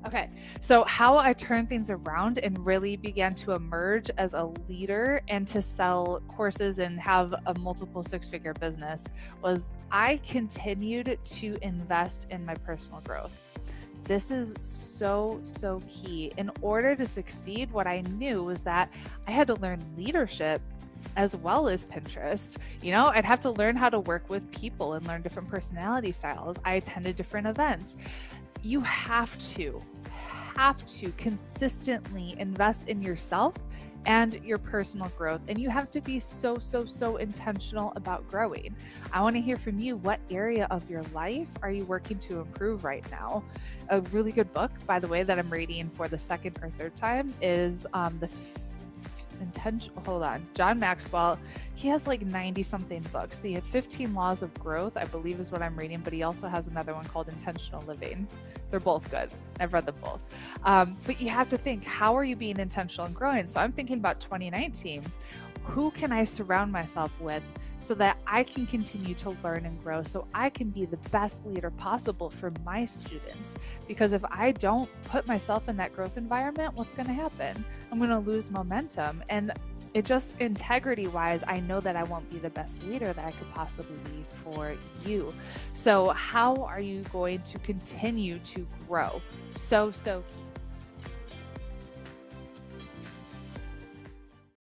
Okay, so how I turned things around and really began to emerge as a leader and to sell courses and have a multiple six-figure business was I continued to invest in my personal growth. This is so, so key. In order to succeed, what I knew was that I had to learn leadership as well as Pinterest. I'd have to learn how to work with people and learn different personality styles. I attended different events. You have to consistently invest in yourself and your personal growth. And you have to be so, so, so intentional about growing. I want to hear from you. What area of your life are you working to improve right now? A really good book, by the way, that I'm reading for the second or third time is John Maxwell. He has like 90 something books. The 15 Laws of Growth, I believe, is what I'm reading, but he also has another one called Intentional Living. They're both good. I've read them both. But you have to think, how are you being intentional and growing? So I'm thinking about 2019. Who can I surround myself with so that I can continue to learn and grow, so I can be the best leader possible for my students? Because if I don't put myself in that growth environment, what's going to happen? I'm going to lose momentum. And it just, integrity wise, I know that I won't be the best leader that I could possibly be for you. So how are you going to continue to grow? So key.